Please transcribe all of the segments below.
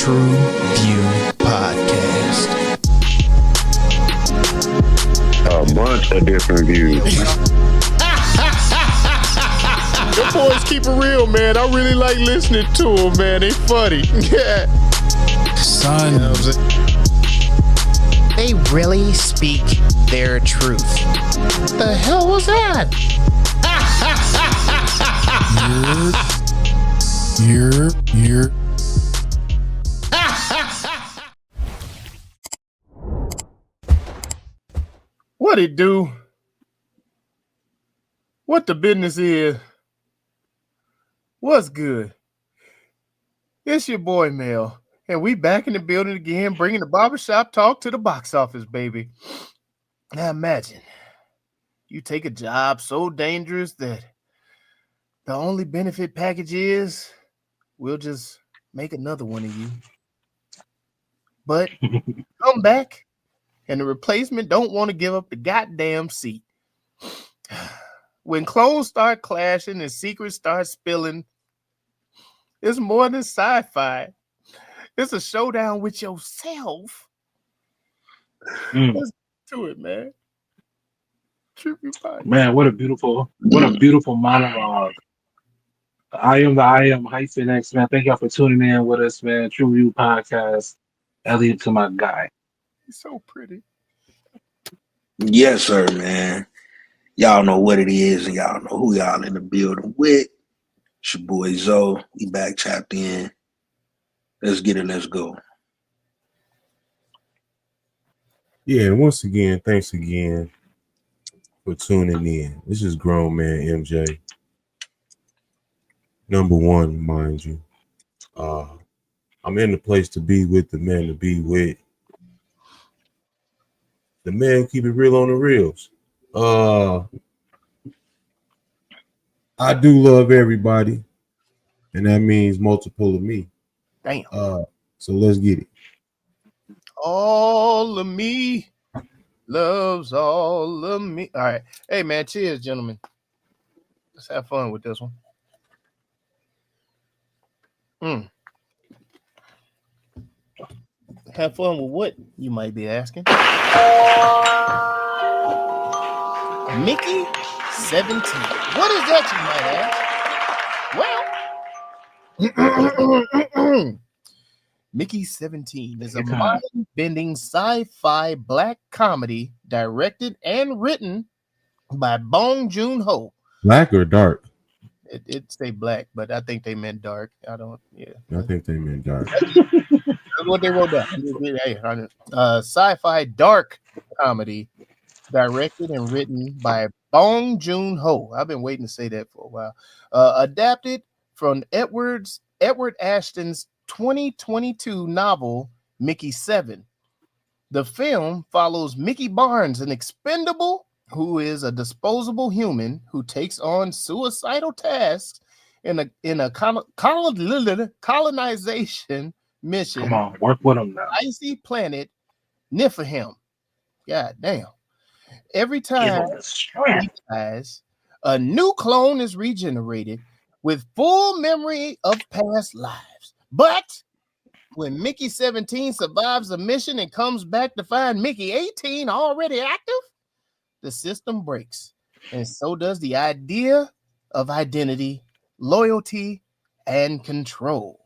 TruVue Podcast. A bunch of different views. The boys keep it real, man. I really like listening to them, man. They funny. Yeah. Son, You know what I'm saying? They really speak their truth. The hell was that? you're. What it do? What the business is? What's good? It's your boy Mel, and we back in the building again, bringing the barbershop talk to the box office, baby. Now imagine you take a job so dangerous that the only benefit package is we'll just make another one of you. But come back, and the replacement don't want to give up the goddamn seat. When clones start clashing and secrets start spilling, it's more than sci-fi. It's a showdown with yourself. Let's get to it, man. TruVue Podcast. Man, what a beautiful monologue. I am -X, man. Thank y'all for tuning in with us, man. TruVue Podcast. Elliot to my guy. He's so pretty. Yes, sir, man. Y'all know what it is, and y'all know who y'all in the building with. It's your boy Zoe. We back tapped in. Let's get it. Let's go. Yeah, and once again, thanks again for tuning in. This is Grown Man MJ. Number one, mind you. I'm in the place to be with the man to be with. The man keep it real on the reels. I do love everybody, and that means multiple of me. Damn. So let's get it. All of me loves all of me. All right. Hey, man. Cheers, gentlemen. Let's have fun with this one. Have fun with what, you might be asking? Mickey 17. What is that, you might ask? Well, Mickey 17 is a mind-bending sci-fi black comedy directed and written by Bong Joon Ho. Black or dark? It say black, but I think they meant dark. I think they meant dark. That's what they wrote down. Sci-fi dark comedy directed and written by Bong Joon Ho. I've been waiting to say that for a while. Adapted from Edward Ashton's 2022 novel, Mickey 7. The film follows Mickey Barnes, an expendable who is a disposable human who takes on suicidal tasks in a colonization mission. Come on, work with them now. Icy planet Niflheim. God damn. Every time he dies, a new clone is regenerated with full memory of past lives. But when Mickey 17 survives a mission and comes back to find Mickey 18 already active, the system breaks. And so does the idea of identity, loyalty, and control.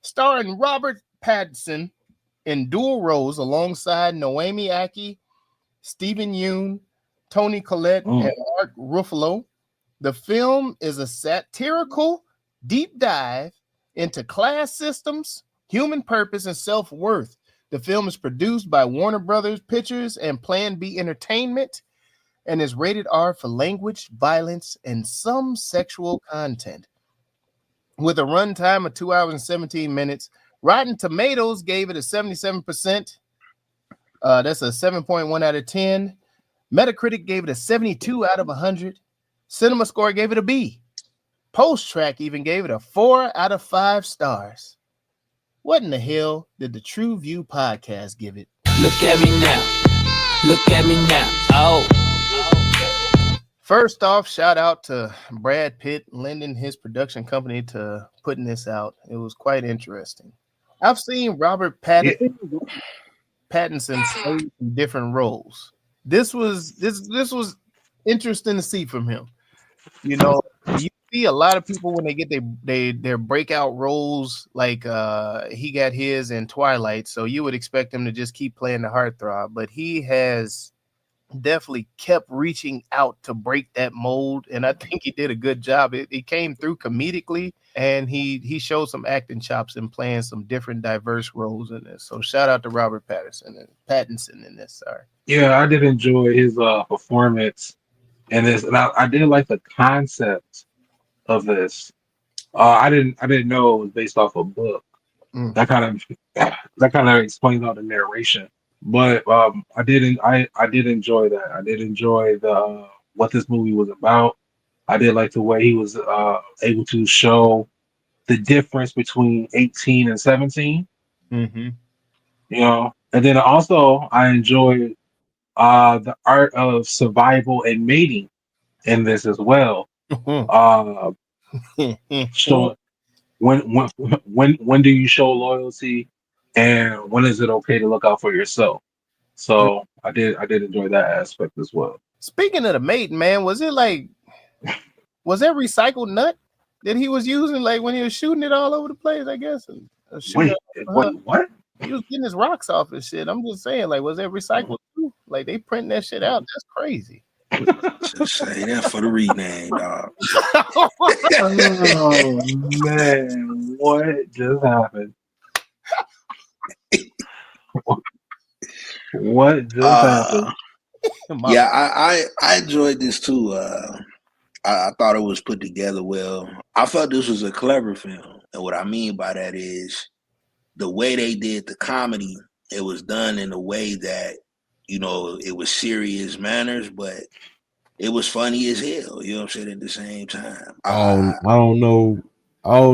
Starring Robert Pattinson in dual roles alongside Naomi Aki, Stephen Yeun, Toni Collette, and Mark Ruffalo. The film is a satirical deep dive into class systems, human purpose, and self-worth. The film is produced by Warner Brothers Pictures and Plan B Entertainment and is rated R for language, violence, and some sexual content. With a runtime of 2 hours and 17 minutes, Rotten Tomatoes gave it a 77%. That's a 7.1 out of 10. Metacritic gave it a 72 out of 100. Cinema Score gave it a B. Post Track even gave it a 4 out of 5 stars. What in the hell did the TruVue Podcast give it? Look at me now. Look at me now. Oh. First off, shout out to Brad Pitt lending his production company to putting this out. It was quite interesting. I've seen Robert Pattinson play in different roles. This was interesting to see from him. You know, you see a lot of people when they get their breakout roles, like he got his in Twilight, so you would expect him to just keep playing the heartthrob, but he has definitely kept reaching out to break that mold, and I think he did a good job. It came through comedically, and he showed some acting chops and playing some different diverse roles in this. So shout out to Robert Pattinson in this. Sorry. Yeah, I did enjoy his performance in this, and I did like the concept of this. I didn't know it was based off a book. That kind of explains all the narration. But I did enjoy that. I did enjoy the what this movie was about. I did like the way he was able to show the difference between 18 and 17. Mm-hmm. You know, and then also I enjoyed the art of survival and mating in this as well. So when do you show loyalty, and when is it okay to look out for yourself? So I did enjoy that aspect as well. Speaking of the mating, man, was that recycled nut that he was using, like when he was shooting it all over the place? I guess. Wait, what? He was getting his rocks off and shit. I'm just saying, like, was that recycled too? Like they printing that shit out? That's crazy. Just say that for the rename, dog. Oh man, what just happened? What just happened? Yeah, I enjoyed this too. I thought it was put together well. I felt this was a clever film, and what I mean by that is the way they did the comedy. It was done in a way that, you know, it was serious manners, but it was funny as hell. You know what I'm saying? At the same time, I don't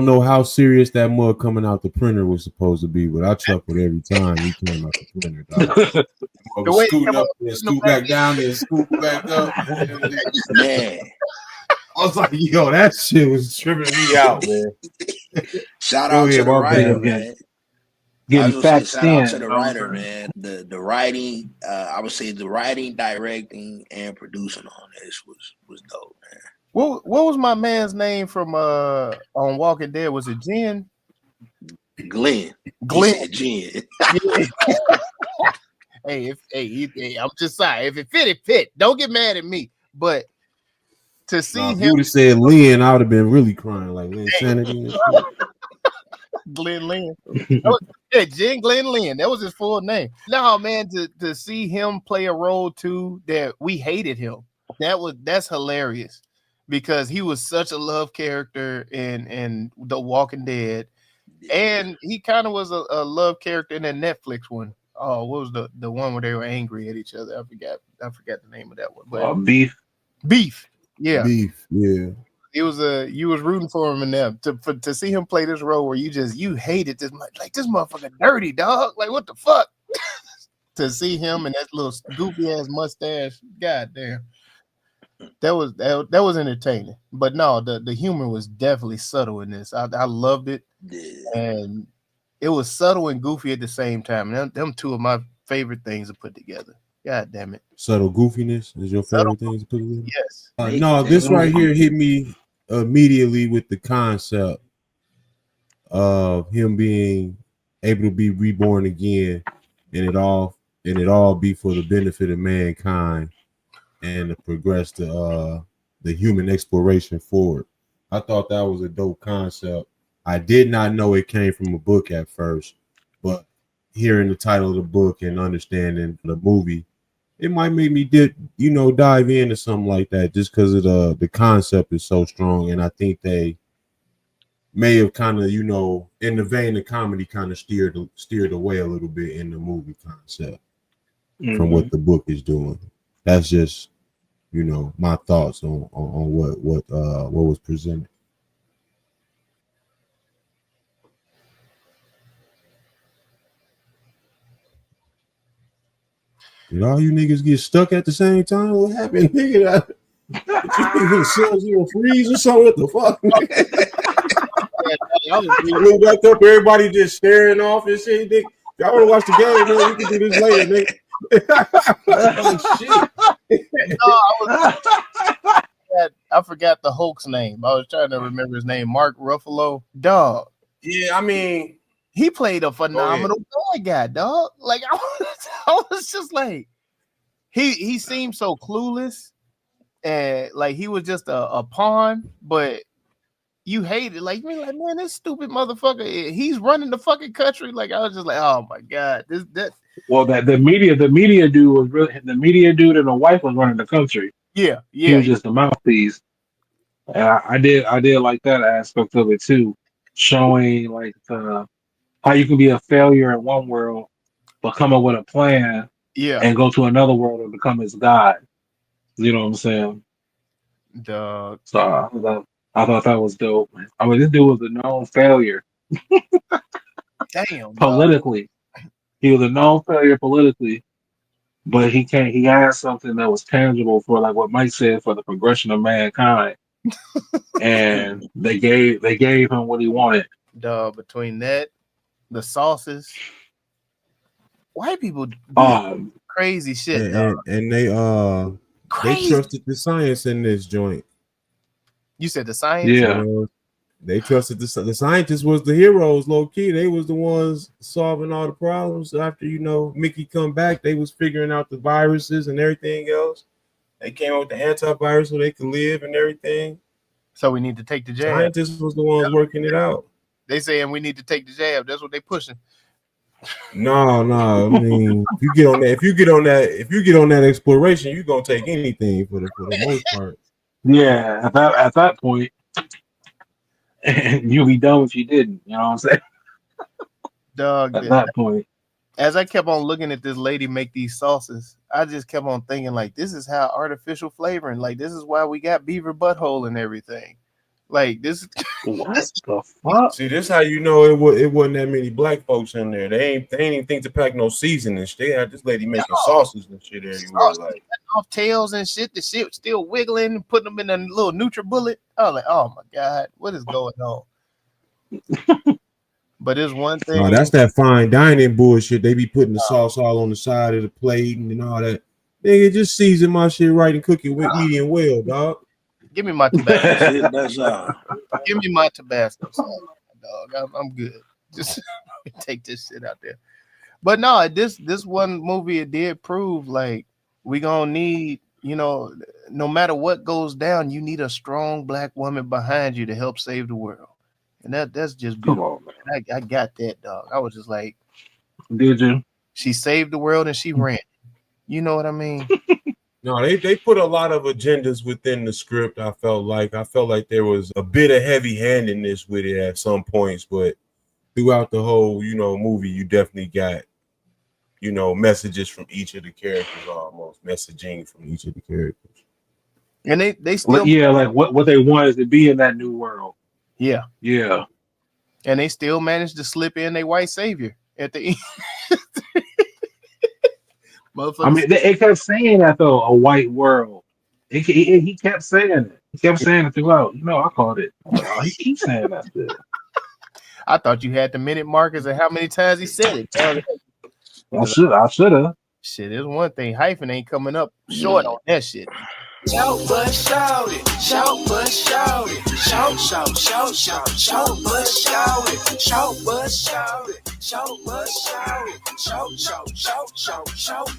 know how serious that mug coming out the printer was supposed to be, but I chuckled every time he came out the printer. Dog. Scoot up and scoot back down and scoot back up. Man, I was like, yo, that shit was tripping me out, man. Shout out to the writer, man. Getting fat shout out to the writer, man. The writing, I would say the writing, directing, and producing on this was dope, man. What was my man's name from on Walking Dead? Was it Jen? Glenn. Jen. Hey, I'm just sorry. If it fit, it fit. Don't get mad at me. But to see him, if you would have said Lynn, I would have been really crying like Lynn Sanity. Glenn Lynn. Jen Glenn Lynn. That was his full name. No, man, to see him play a role too that we hated him. That's hilarious because he was such a love character in The Walking Dead, and he kind of was a love character in that Netflix one. Oh, what was the one where they were angry at each other? I forgot the name of that one. But Beef. Yeah. Beef. Yeah. It was you was rooting for him in there to see him play this role where you hated this, like this motherfucker dirty dog, like what the fuck. To see him and that little goofy ass mustache, goddamn, that was entertaining. But no, the humor was definitely subtle in this. I loved it, and it was subtle and goofy at the same time. And them two of my favorite things to put together. God damn it. Subtle goofiness is your favorite thing to put together? Yes. No, this right here hit me immediately with the concept of him being able to be reborn again, and it all be for the benefit of mankind and to progress the human exploration forward. I thought that was a dope concept. I did not know it came from a book at first, but hearing the title of the book and understanding the movie, it might make me dive into something like that just because of the concept is so strong. And I think they may have kind of, in the vein of comedy, kind of steered away a little bit in the movie concept from what the book is doing. That's just, my thoughts on what was presented. Did all you niggas get stuck at the same time? What happened, nigga? You sub-zero freeze or something? What the fuck? Y'all was I look back up, everybody just staring off and shit. Y'all want to watch the game, man? We can do this later, man. Oh, shit. I forgot the Hulk's name. I was trying to remember his name. Mark Ruffalo. Dog. Yeah, I mean, he played a phenomenal bad guy, dog. Like I was just like, he seemed so clueless, and like he was just a pawn, but you hated like me, like, man, this stupid motherfucker, he's running the fucking country. Like I was just like, oh my god, well, the media dude was really the media dude, and the wife was running the country. Yeah. He was just a mouthpiece. And I did like that aspect of it too, showing like how you can be a failure in one world, but come up with a plan, and go to another world and become his god. You know what I'm saying? Dog. So I thought that was dope. I mean, this dude was a known failure. Damn. Politically, he was a known failure politically, but he had something that was tangible for, like what Mike said, for the progression of mankind. And they gave him what he wanted. Dog, between that, the sauces, white people do crazy shit. And they trusted the science in this joint. You said the science? Yeah. They trusted the scientists was the heroes, low key. They was the ones solving all the problems. After, Mickey come back, they was figuring out the viruses and everything else. They came up with the antivirus so they could live and everything. So we need to take the jab. Scientists was the ones working it out. They saying we need to take the jab. That's what they pushing. No. I mean, if you get on that exploration, you're gonna take anything for the most part. Yeah, at that point, you'll be done if you didn't. You know what I'm saying? Dog. At that point. As I kept on looking at this lady make these sauces, I just kept on thinking, like, this is how artificial flavoring, like, this is why we got beaver butthole and everything. Like, this. What the fuck? See, this how you know it wasn't that many black folks in there. They ain't even think to pack no seasoning. They had this lady making sauces and shit everywhere. Like off tails and shit. The shit still wiggling and putting them in a little NutriBullet. I was like, oh my god, what is going on? But there's one thing. No, that's that fine dining bullshit. They be putting the sauce all on the side of the plate and all that. Nigga, just season my shit right and cook it with medium well, dog. Give me my Tabasco. That's all. Give me my Tabasco sauce, dog. I'm good. Just take this shit out there. But no, this one movie, it did prove like we gonna need, no matter what goes down, you need a strong black woman behind you to help save the world. And that's just beautiful. Come on, man. I got that, dog. I was just like, did you? She saved the world and she ran. You know what I mean? No, they put a lot of agendas within the script. I felt like there was a bit of heavy-handedness with it at some points, but throughout the whole, movie, you definitely got, messages from each of the characters, almost messaging from each of the characters. And they still, like what they want is to be in that new world. Yeah. And they still managed to slip in a white savior at the end. I mean, it kept saying that though, a white world. He kept saying it. He kept saying it throughout. I called it. He keeps saying that shit. I thought you had the minute markers and how many times he said it. I should have. Shit, there's one thing. Hyphen ain't coming up short on that shit. Shout but shout it, shout but shout it, shout but shout it, shout but shout it, shout but shout it, shout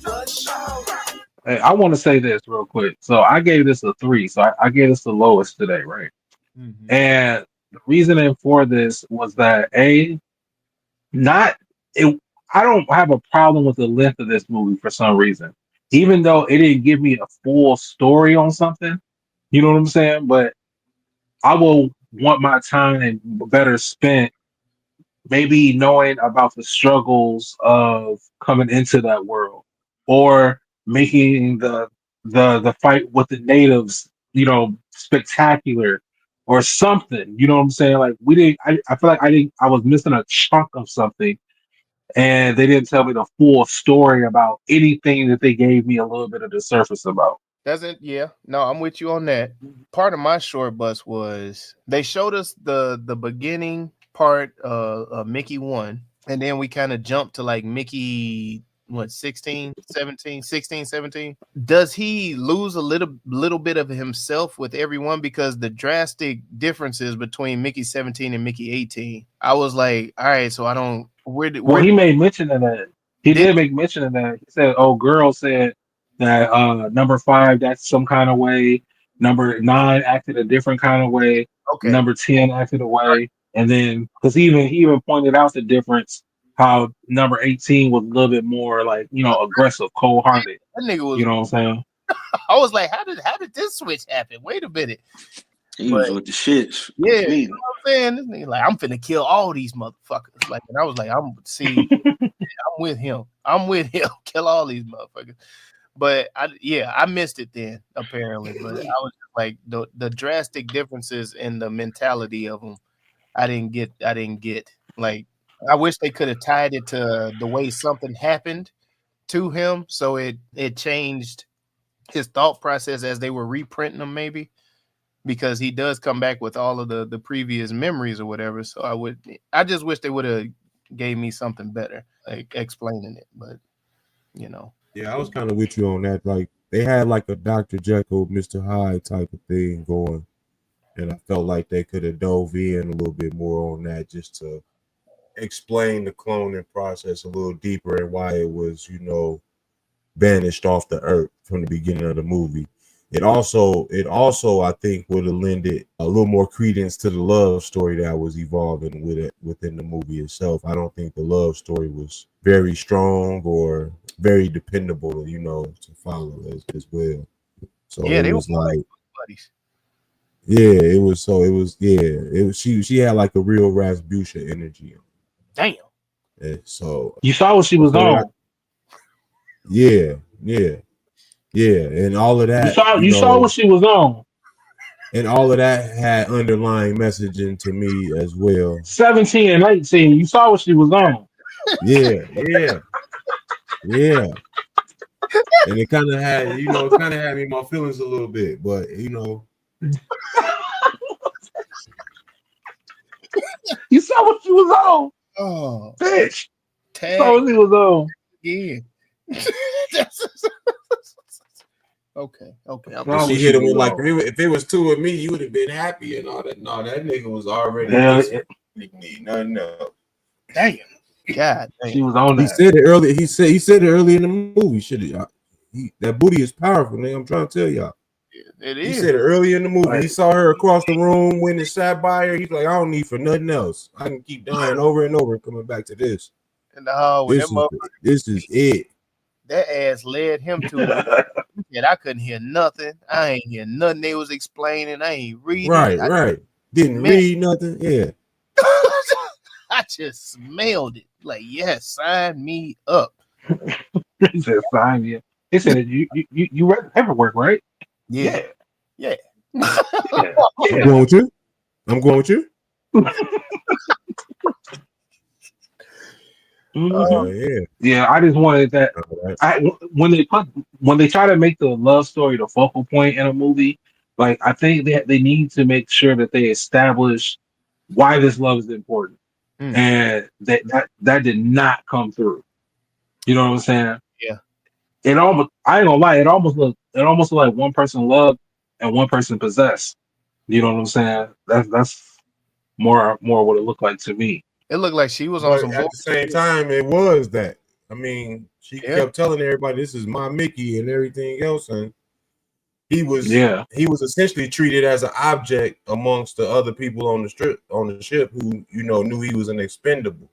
but shout it. Hey, I want to say this real quick. So I gave this a 3. So I gave this the lowest today, right? Mm-hmm. And the reasoning for this was that I don't have a problem with the length of this movie for some reason. Even though it didn't give me a full story on something, you know what I'm saying? But I will want my time better spent maybe knowing about the struggles of coming into that world, or making the fight with the natives, spectacular or something. You know what I'm saying? Like I feel like I was missing a chunk of something. And they didn't tell me the full story about anything that they gave me a little bit of the surface about. No, I'm with you on that. Part of my short bus was they showed us the beginning part Mickey 1, and then we kind of jump to like Mickey 16, 17. Does he lose a little bit of himself with everyone? Because the drastic differences between Mickey 17 and Mickey 18, I was like, all right, so I don't Well, he made mention of that. He did make mention of that. He said, "Oh, girl said that number 5 that's some kind of way. Number 9 acted a different kind of way. Okay. Number 10 acted a way." And then because he even pointed out the difference, how number 18 was a little bit more like, aggressive, cold hearted. That nigga was, you know what I'm saying? I was like, how did this switch happen? Wait a minute. He was with the shits. Yeah, you know what I'm saying? This nigga like, I'm finna kill all these motherfuckers. Like, and I was like, I'm with him. Kill all these motherfuckers. But I missed it then, apparently. But I was just like the drastic differences in the mentality of them. I didn't get. Like, I wish they could have tied it to the way something happened to him, so it changed his thought process as they were reprinting them, maybe, because he does come back with all of the previous memories or whatever. So I just wish they would have gave me something better, like explaining it. But Yeah, I was kind of with you on that. Like, they had like a Dr. Jekyll, Mr. Hyde type of thing going, and I felt like they could have dove in a little bit more on that, just to explain the cloning process a little deeper and why it was, banished off the earth from the beginning of the movie. It also I think would have lended a little more credence to the love story that was evolving within the movie itself. I don't think the love story was very strong or very dependable, to follow as well. So yeah, it was like buddies. Yeah, it was she had like a real Rasputia energy. Damn. Yeah, so you saw what she was on. Yeah, and all of that. You saw what she was on. And all of that had underlying messaging to me as well. 17 and 18, you saw what she was on. Yeah. And it kind of had, me in my feelings a little bit, but You saw what she was on. Oh, bitch. Tag. Saw what she was on. Yeah. Okay. She hit him with like, if it was 2 of me, you would have been happy and all that. No, that nigga was already need nothing else. Damn. God damn. She was on that. He said it early. He said it early in the movie. That booty is powerful, nigga. I'm trying to tell y'all. It is. He said it early in the movie. Right. He saw her across the room when it sat by her. He's like, I don't need for nothing else. I can keep dying over and over and coming back to this. In the hallway, this is it. That ass led him to it. And I couldn't hear nothing. I ain't hear nothing they was explaining. I ain't reading. Right. Didn't read nothing. Yeah. I just smelled it. Like, yes, sign me up. He said, sign me up. He said, you read the paperwork, right? Yeah. I'm going with you. Yeah. I just wanted that. When they try to make the love story the focal point in a movie, like, I think they need to make sure that they establish why this love is important, and that did not come through. You know what I'm saying? Yeah. I ain't gonna lie. It almost looked like one person loved and one person possessed. You know what I'm saying? That's more what it looked like to me. It looked like she was on some. At the same time, it was that. I mean, she kept telling everybody, "This is my Mickey" and everything else, and he was essentially treated as an object amongst the other people on the ship who knew he was an expendable.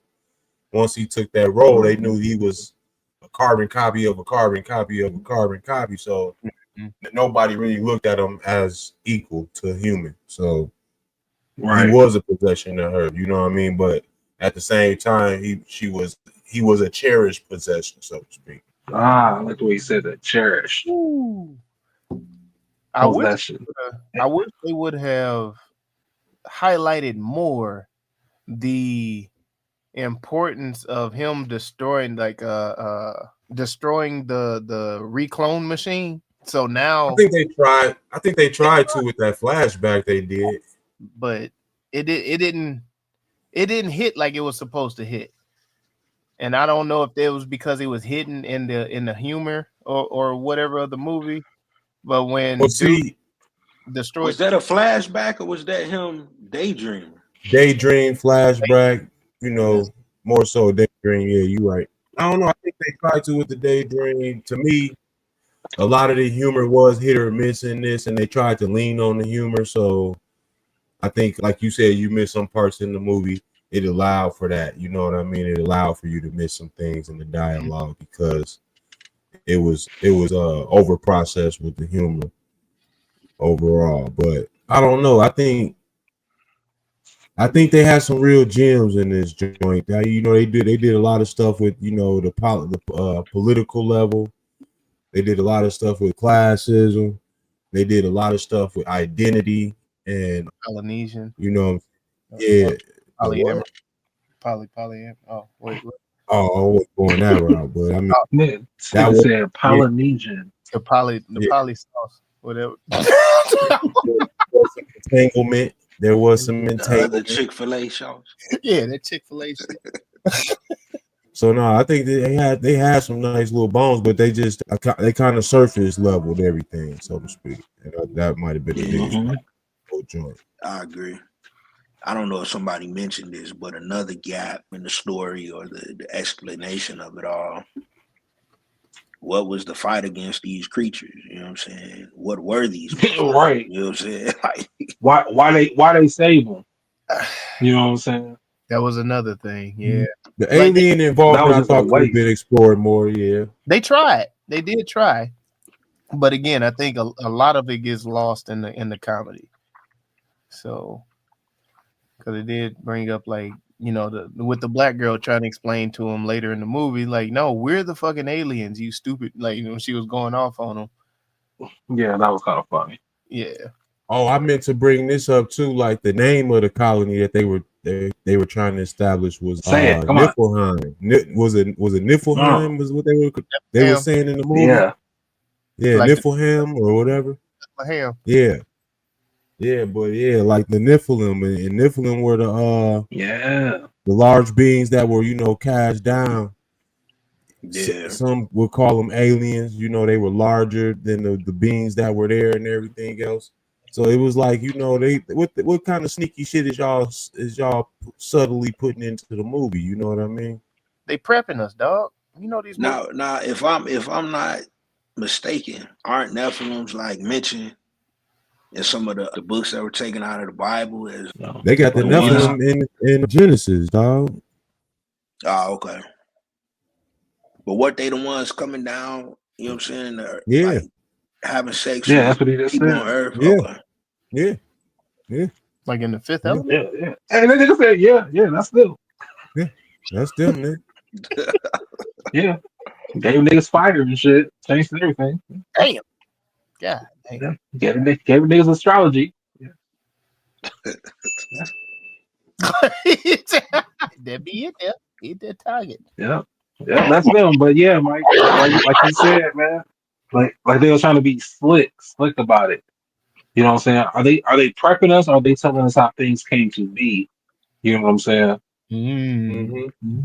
Once he took that role, they knew he was a carbon copy of a carbon copy of a carbon copy. So nobody really looked at him as equal to a human. So he was a possession to her. You know what I mean? But at the same time, he was a cherished possession, so to speak. I like the way you said that, cherished. I wish they would have highlighted more the importance of him destroying the reclone machine. So now I think they tried to with that flashback they did, but it didn't. it didn't hit like it was supposed to hit. And I don't know if it was because it was hidden in the humor or whatever of the movie. But when Duke destroyed, was that a flashback or was that him daydreaming? Daydream, flashback, more so daydream. Yeah, you're right. I don't know. I think they tried to with the daydream. To me, a lot of the humor was hit or miss in this, and they tried to lean on the humor. So I think, like you said, you missed some parts in the movie. It allowed for that. You know what I mean? It allowed for you to miss some things in the dialogue because it was over processed with the humor overall. But I don't know. I think they had some real gems in this joint. They did a lot of stuff with the political level. They did a lot of stuff with classism. They did a lot of stuff with identity and Polynesian. Yeah. Polyamorous. Polyamorous. Oh, wait. Oh, I was going that route, but I mean, that was saying Polynesian. The poly sauce, whatever. Entanglement. There was some entanglement. The Chick-fil-A sauce. Yeah, that Chick-fil-A shit. So no, I think they had some nice little bones, but they kind of surface leveled everything, so to speak. And that might have been the biggest joint. I agree. I don't know if somebody mentioned this, but another gap in the story or the explanation of it all. What was the fight against these creatures? You know what I'm saying? What were these people? Right. You know what I'm saying? Like, why they save them? You know what I'm saying? That was another thing. Yeah. The alien involvement I thought could have been explored more. Yeah. They tried. They did try. But again, I think a lot of it gets lost in the comedy. So, because it did bring up with the black girl trying to explain to him later in the movie, like, no, we're the fucking aliens, you stupid. Like, she was going off on him. Yeah, that was kind of funny. Yeah. Oh, I meant to bring this up too. Like the name of the colony that they were trying to establish was Niflheim. Was it Niflheim? Was what they were saying in the movie? Yeah, like Niflheim or whatever. Niflheim. Yeah. Yeah, but like the Niflheim and Niflheim were the large beings that were cast down. Yeah. Some would call them aliens. They were larger than the beings that were there and everything else. So it was like what kind of sneaky shit is y'all subtly putting into the movie? You know what I mean? They prepping us, dog. These. Now, if I'm not mistaken, aren't Nephilims like mentioned in some of the books that were taken out of the Bible? They got the Nephilim in Genesis, dog. Oh, okay. But what they the ones coming down? You know what I'm saying? Yeah. Like, having sex. Yeah, that's what he just said. On Earth. Yeah. Okay. Yeah. Like in the fifth element. Yeah. And they just said, yeah, that's them. Yeah, that's them, man. Yeah. Gave niggas fire and shit. Changed everything. Damn. God. Yeah. Gave niggas astrology. Yeah. That be it there. Hit that target. Yeah, that's them. But yeah, Mike, like you said, man, like they were trying to be slick about it. You know what I'm saying? Are they prepping us? Or are they telling us how things came to be? You know what I'm saying?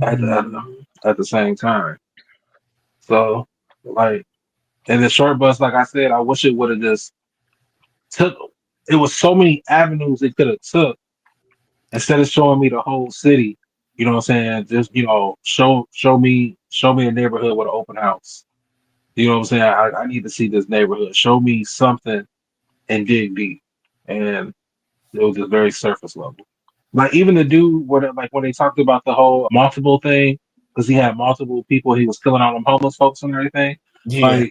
At the same time. So, like, in the short bus, like I said, I wish it would have just took. It was so many avenues it could have took instead of showing me the whole city. You know what I'm saying? Just show me a neighborhood with an open house. You know what I'm saying? I need to see this neighborhood. Show me something and dig deep. And it was just very surface level. Like even the dude when they talked about the whole multiple thing, because he had multiple people he was killing all them homeless folks and everything. Yeah.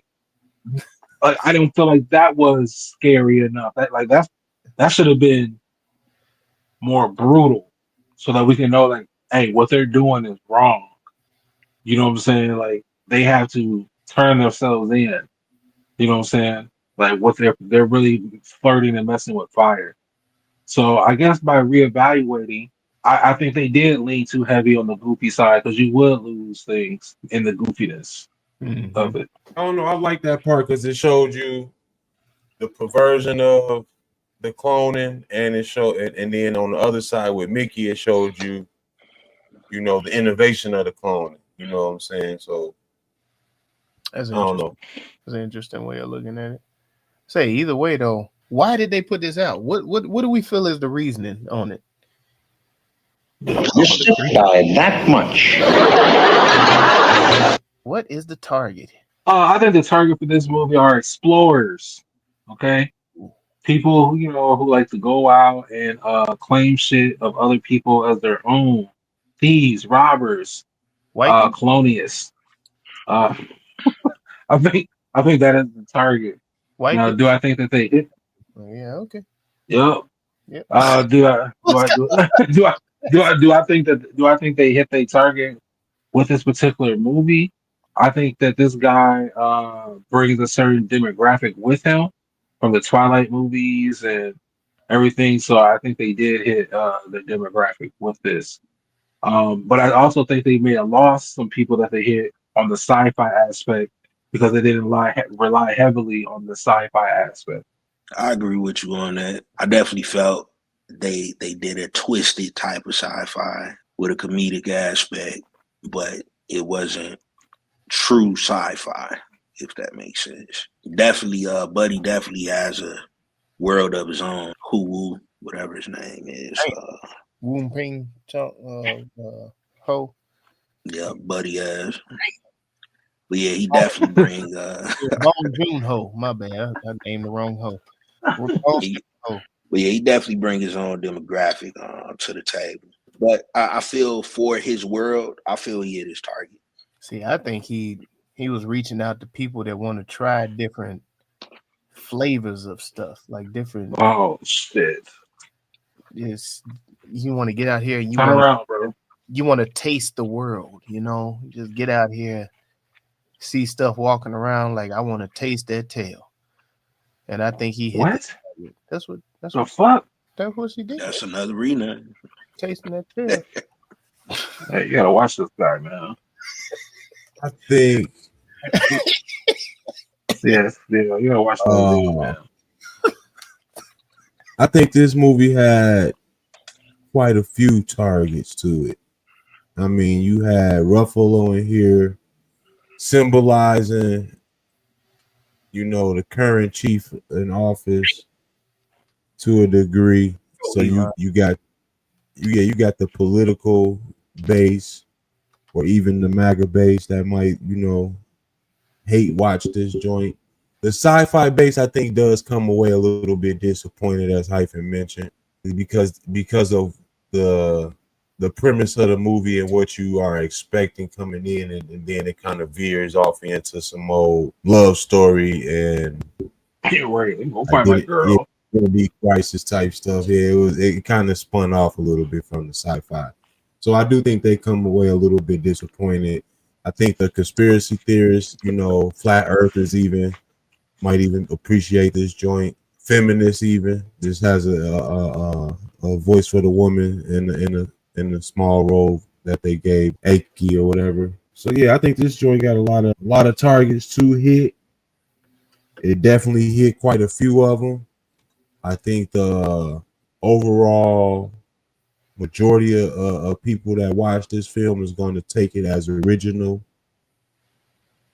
Like I don't feel like that was scary enough. That should have been more brutal, so that we can know like, hey, what they're doing is wrong. You know what I'm saying? Like they have to turn themselves in. You know what I'm saying? Like what they're really flirting and messing with fire. So I guess by reevaluating, I think they did lean too heavy on the goofy side because you would lose things in the goofiness of it. I don't know. I like that part because it showed you the perversion of the cloning, and it showed, and then on the other side with Mickey, it showed you, you know, the innovation of the cloning. You know what I'm saying? So That's I don't know. That's an interesting way of looking at it. Say either way though, why did they put this out? What do we feel is the reasoning on it? Justify that much. What is the target? I think the target for this movie are explorers. Okay, people who, you know, who like to go out and claim shit of other people as their own. Thieves, robbers, White colonialists. I think that is the target. white Now, people? do I think that they hit? Oh, yeah, okay. Yep. Yep. Do I think they hit their target with this particular movie? I think that this guy brings a certain demographic with him from the Twilight movies and everything. So I think they did hit the demographic with this. But I also think they may have lost some people that they hit on the sci-fi aspect because they didn't rely heavily on the sci-fi aspect. I agree with you on that. I definitely felt they did a twisted type of sci-fi with a comedic aspect, but it wasn't true sci-fi, if that makes sense. Definitely, Buddy definitely has a world of his own. Hoo, whatever his name is. Woon Ping Ho. Yeah, Buddy has. But yeah, he definitely bring Bong Joon Ho. My bad, I named the wrong Ho. But yeah, he definitely bring his own demographic to the table. But I feel for his world, I feel he hit his target. See, I think he was reaching out to people that want to try different flavors of stuff, like different. Oh shit! Yes, you want to get out here. You Turn around, bro. You want to taste the world. You know, just get out here, see stuff walking around. Like I want to taste that tail, and I think he hit. What? That's what fuck. That's what she did. That's another rename. Tasting that tail. Hey, you gotta watch this guy, man. I think. Yes, you gotta watch this movie, man. I think this movie had quite a few targets to it. I mean, you had Ruffalo in here symbolizing, you know, the current chief in office to a degree. So you got the political base or even the MAGA base that might, you know, hate watch this joint. The sci-fi base, I think, does come away a little bit disappointed, as Hyphen mentioned, because of the premise of the movie and what you are expecting coming in, and then it kind of veers off into some old love story and go find my girl. Crisis type stuff. Yeah, it kind of spun off a little bit from the sci-fi. So I do think they come away a little bit disappointed. I think the conspiracy theorists, you know, flat earthers might even appreciate this joint. Feminists even. This has a voice for the woman in a small role that they gave Aki or whatever. So yeah, I think this joint got a lot of targets to hit. It definitely hit quite a few of them. I think the overall majority of people that watch this film is going to take it as original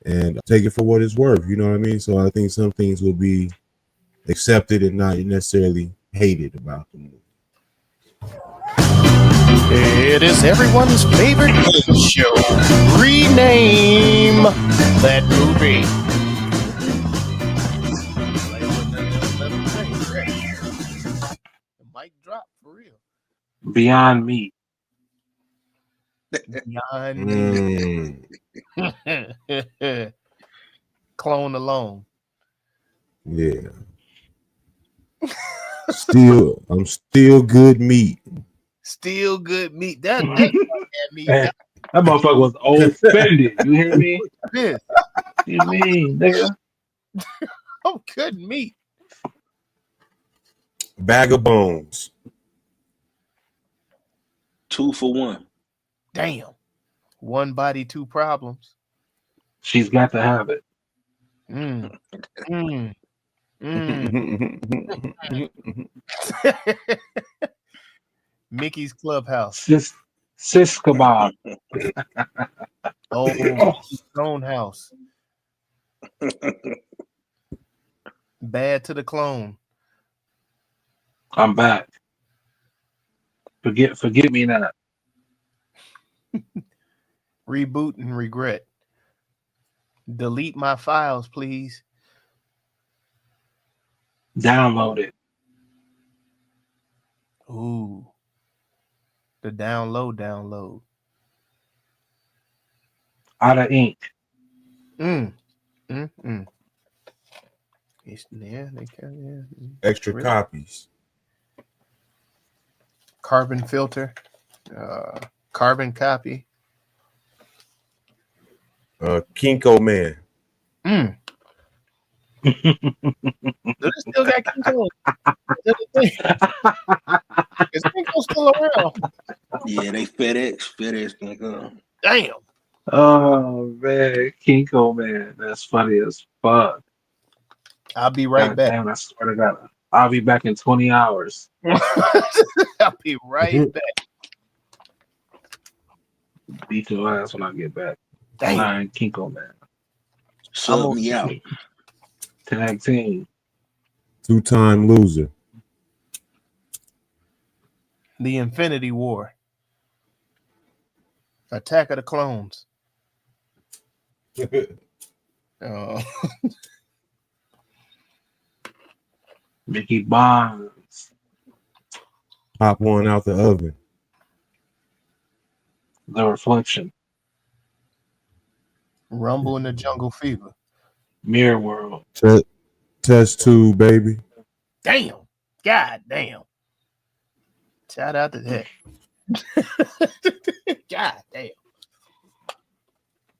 and take it for what it's worth. You know what I mean? So I think some things will be accepted and not necessarily hated about the movie. It is everyone's favorite game show. Rename that movie. The mic drop for real. Beyond Meat. Beyond Clone alone. Yeah. I'm still good meat. Still good meat. That meat. That motherfucker was offended. You hear me? This. You mean, nigga? I'm good meat. Bag of bones. 2 for 1. Damn. One body, two problems. She's got to have it. Mickey's Clubhouse. Sis kebab. Oh, Stone House. Bad to the Clone. I'm back. Forget me not. Reboot and regret. Delete my files, please. Download it. Ooh. The download. Out of ink. Yeah, they can. Extra Really? copies. Carbon filter. Carbon copy. Kinko man. Do they still got Kinko? Is Kinko still around? Yeah, they FedEx Kinko. Damn. Oh man, Kinko man, that's funny as fuck. I'll be right back. Damn, I swear to God, I'll be back in 20 hours. I'll be right back. Beat your ass when I get back. Damn. Kinko man. Sub me out. Tag team. 2-time loser. The Infinity War. Attack of the Clones. Mickey Bonds. Pop one out the oven. The Reflection. Rumble in the Jungle Fever. Mirror World. Test tube, baby. Damn. God damn. Shout out to that. God damn.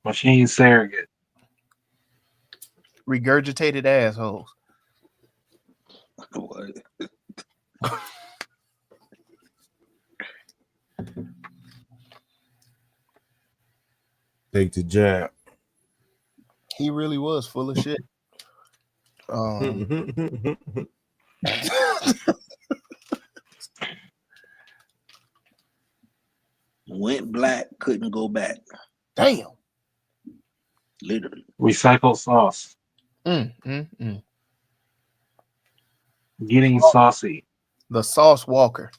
Machine Surrogate. Regurgitated assholes. What? Take the jab. He really was full of shit. Went black, couldn't go back. Damn. Literally. Recycled sauce. Getting saucy. The Sauce Walker.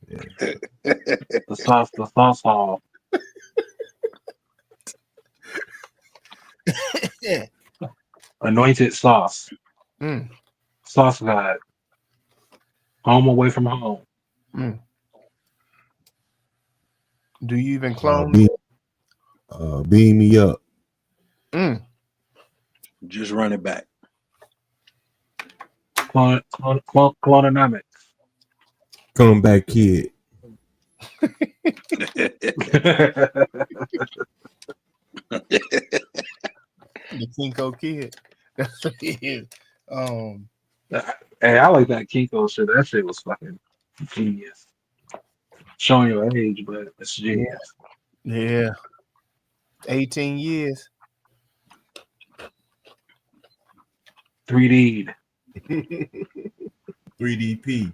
The sauce hall. Anointed sauce. Sauce God. Home away from home. Do you even clone? Beam me up. Just run it back. Clononomics. Come back, kid. The Kinko kid. That's what he is. Hey, I like that Kinko shit. That shit was fucking genius. Showing your age, but it's genius. Yeah. 18 years. 3D. 3DP.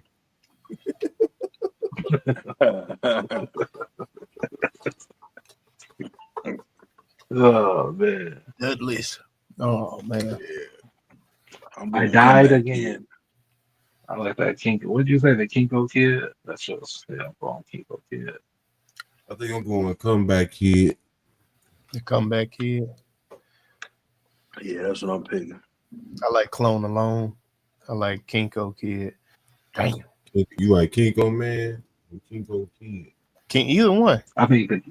Oh man. Dudley's. Oh man. I died again. I like that Kinko. What did you say? The Kinko kid? That shit was wrong. Kinko kid. I think I'm going to comeback kid. The comeback kid. Yeah, that's what I'm picking. I like Clone Alone. I like Kinko kid. Damn. You like Kinko man? Or Kinko kid? Either one. I think the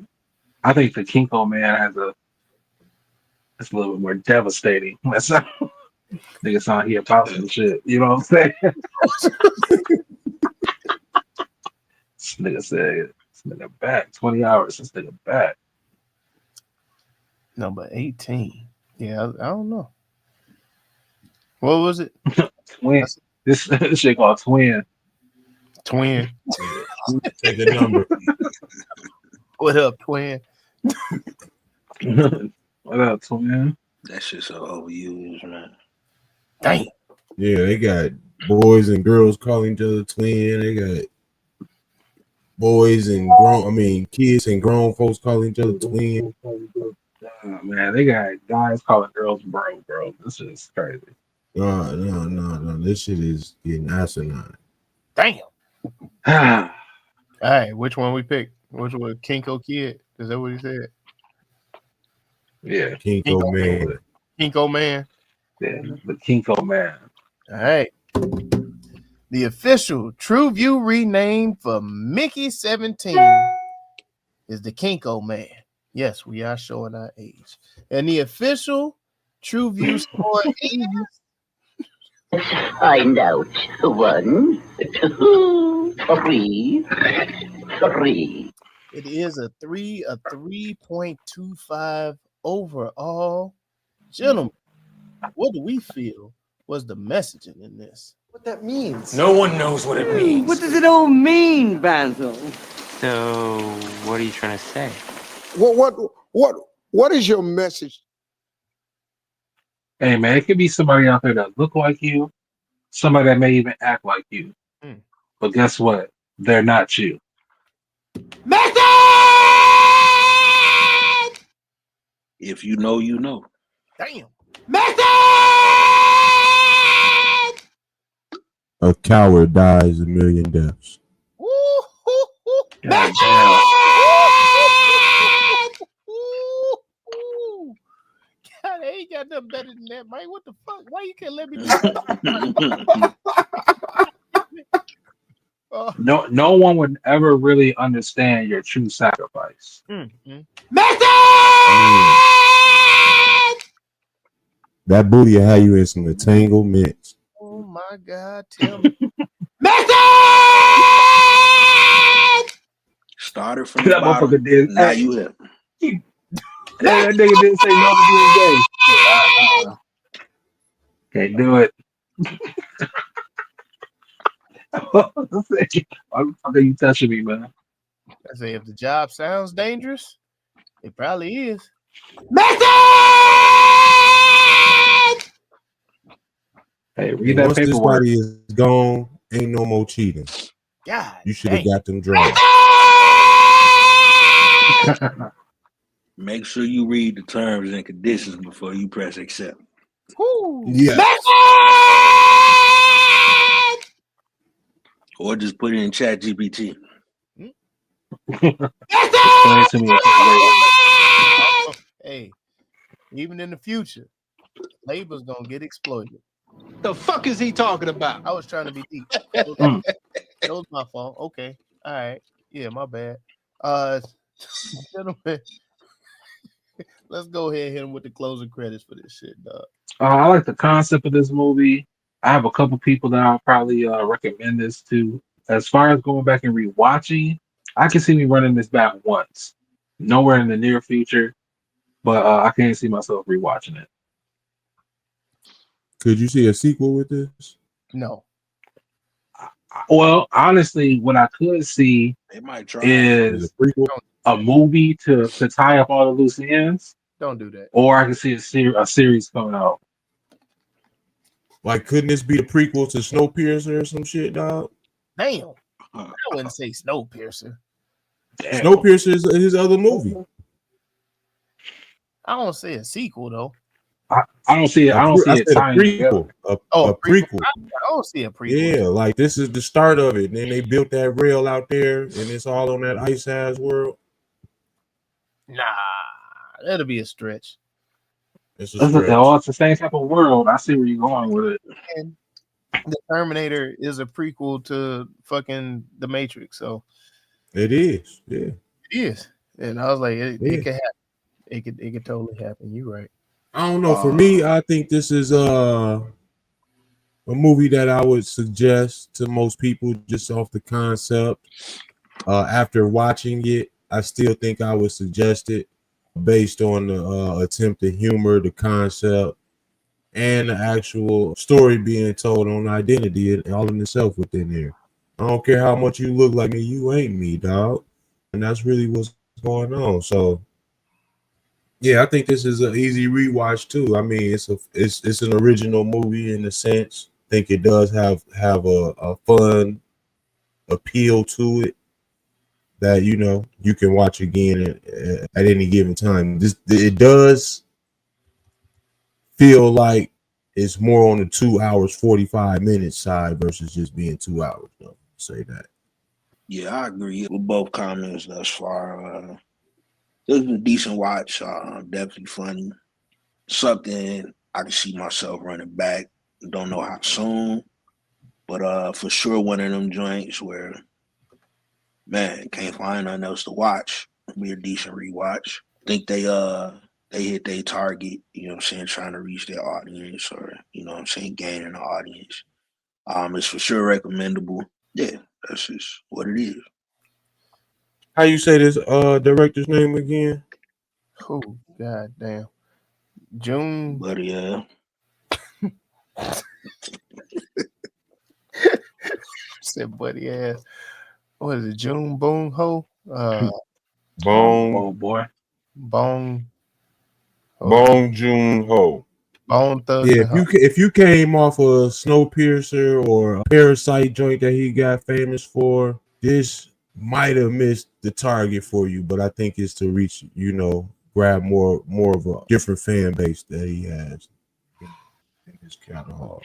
Kinko man it's a little bit more devastating. That's not nigga sound here about some shit. You know what I'm saying? This nigga said, this nigga back 20 hours. This nigga back. Number 18. Yeah, I don't know. What was it? Twin. This shit called Twin. Twin. Take the number. What up, Twin? What up, Twin? That shit's so overused, man. Damn. Yeah, they got boys and girls calling each other twin. They got boys and kids and grown folks calling each other twin. Man, they got guys calling girls bro. This is crazy. No. This shit is getting asinine. Damn. Ah, All right, which one we picked? Which one? Kinko Kid? Is that what he said? yeah, Kinko man. Kinko Man. yeah, the Kinko man. All right. The official TruVue rename for Mickey 17 is the Kinko Man. Yes, we are showing our age. And the official TruVue score is Find out. 1, 2, 3. it is a 3.25 overall. Gentlemen, what do we feel was the messaging in this? What that means? No one knows what it means. What does it all mean, Basil? So, what are you trying to say? What is your message? Hey man, it could be somebody out there that look like you, somebody that may even act like you. But guess what? They're not you. If you know, you know. Damn. A coward dies a million deaths. God damn. God, I ain't got nothing better than that, Mike. What the fuck? Why you can't let me do that? No one would ever really understand your true sacrifice. That booty will have you in some entanglements. Oh my God, tell me. Started from the That bottom. motherfucker did. Now you have. That nigga didn't say no to being gay. Can't do it. Why the fuck are you touching me, man? I say, if the job sounds dangerous, it probably is. Hey, read And that once this paperwork. body is gone, ain't no more cheating. God, You should have got them drugs. Make sure you read the terms and conditions before you press accept. Yeah. Or just put it in Chat GPT. Explain to me. Hey, even in the future, labor's gonna get exploited. The fuck is he talking about? I was trying to be deep. That was my fault. Okay. All right. Yeah, my bad. Gentlemen, let's go ahead and hit him with the closing credits for this shit, dog. I like the concept of this movie. I have a couple people that I'll probably recommend this to. As far as going back and rewatching, I can see me running this back once. Nowhere in the near future, but I can't see myself rewatching it. Could you see a sequel with this? No. Well, honestly, what I could see They might try is a prequel, a movie to tie up all the loose ends. Don't do that. Or I can see a series coming out. Like, couldn't this be a prequel to Snowpiercer or some shit, dog? Damn. I wouldn't say Snowpiercer. Damn. Snowpiercer is his other movie. I don't say a sequel though. I don't see it. I don't see it tying together. A prequel. I don't see a prequel. Yeah, like this is the start of it. And then they built that rail out there, and it's all on that ice ass world. Nah, that'll be a stretch. It's It's the same type of world. I see where you're going with it. And the Terminator is a prequel to fucking The Matrix, so it is. Yeah, it is. And I was like, it could happen. It could totally happen. You're right. I don't know. For me, I think this is a movie that I would suggest to most people just off the concept. After watching it, I still think I would suggest it based on the attempted humor, the concept, and the actual story being told on identity and all in itself within there. I don't care how much you look like me, you ain't me, dog. And that's really what's going on. So Yeah, I think this is an easy rewatch too. I mean, it's an original movie in a sense. I think it does have a fun appeal to it that you can watch again at any given time. It does feel like it's more on the 2 hours 45 minutes side versus just being 2 hours. Though, say that. Yeah, I agree with both comments thus far. This was a decent watch. Definitely funny. Something I can see myself running back. Don't know how soon, but for sure one of them joints where, man, can't find nothing else to watch. It'll be a decent rewatch. I think they hit their target, you know what I'm saying, trying to reach their audience or, you know what I'm saying, gaining the audience. It's for sure recommendable. Yeah, that's just what it is. How you say this director's name again? Oh, god damn. June. But yeah. Said buddy ass. What is it? June Bong Ho? Bong Joon Ho. Bone Thug. Yeah, if you came off a Snowpiercer or a Parasite joint that he got famous for, this might have missed the target for you, but I think it's to reach, grab more of a different fan base that he has in his catalog.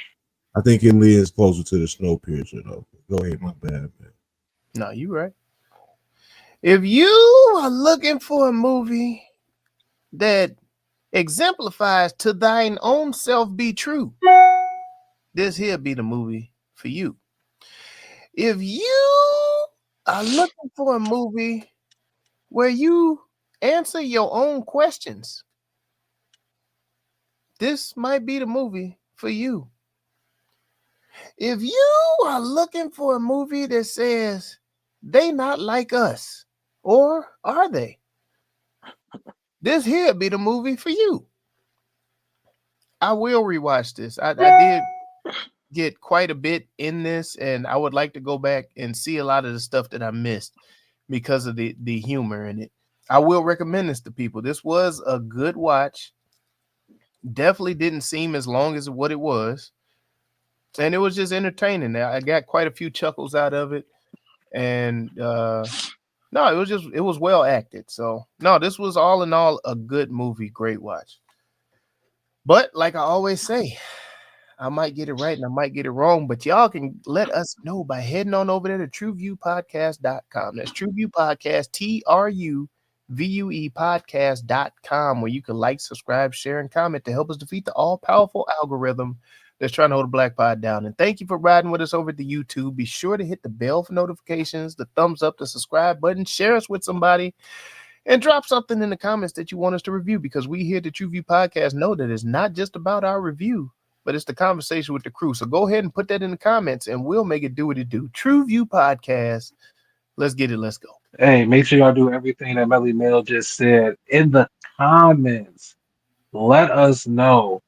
I think it leans closer to the Snowpiercer though. Go ahead, my bad, man. No, you right. If you are looking for a movie that exemplifies to thine own self be true, this here be the movie for you. If you are looking for a movie where you answer your own questions, this might be the movie for you. If you are looking for a movie that says they not like us, or are they? This here be the movie for you. I will rewatch this. I did get quite a bit in this, and I would like to go back and see a lot of the stuff that I missed because of the humor in it. I will recommend this to people. This was a good watch. Definitely didn't seem as long as what it was. And it was just entertaining. I got quite a few chuckles out of it. And no, it was well acted. So no, this was all in all a good movie, great watch. But like I always say, I might get it right and I might get it wrong, but y'all can let us know by heading on over there to TruVuePodcast.com. That's TruVue Podcast, TruVue podcast.com, where you can like, subscribe, share, and comment to help us defeat the all-powerful algorithm that's trying to hold the Black Pod down. And thank you for riding with us over at the YouTube. Be sure to hit the bell for notifications, the thumbs up, the subscribe button, share us with somebody, and drop something in the comments that you want us to review, because we here at the TruVue Podcast know that it's not just about our review, but it's the conversation with the crew. So go ahead and put that in the comments, and we'll make it do what it do. TruVue Podcast. Let's get it. Let's go. Hey, make sure y'all do everything that Melly Mail just said in the comments. Let us know.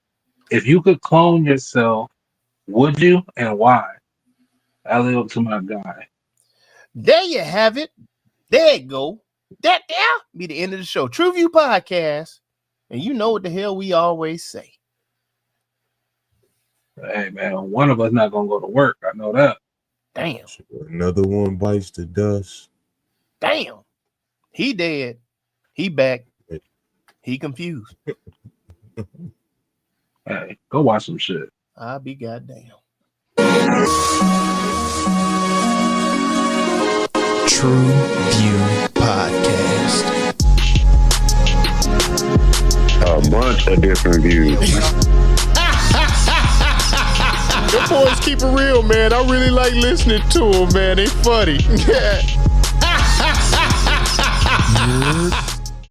If you could clone yourself, would you, and why? I live up to my guy. There you have it. There you go. That there be the end of the show. TruVue Podcast. And you know what the hell we always say. Hey, man, one of us not going to go to work. I know that. Damn. Another one bites the dust. Damn. He dead. He back. He confused. Hey, go watch some shit. I'll be goddamn. TruVue Podcast. A bunch of different views. The boys keep it real, man. I really like listening to them, man. They funny. Yeah.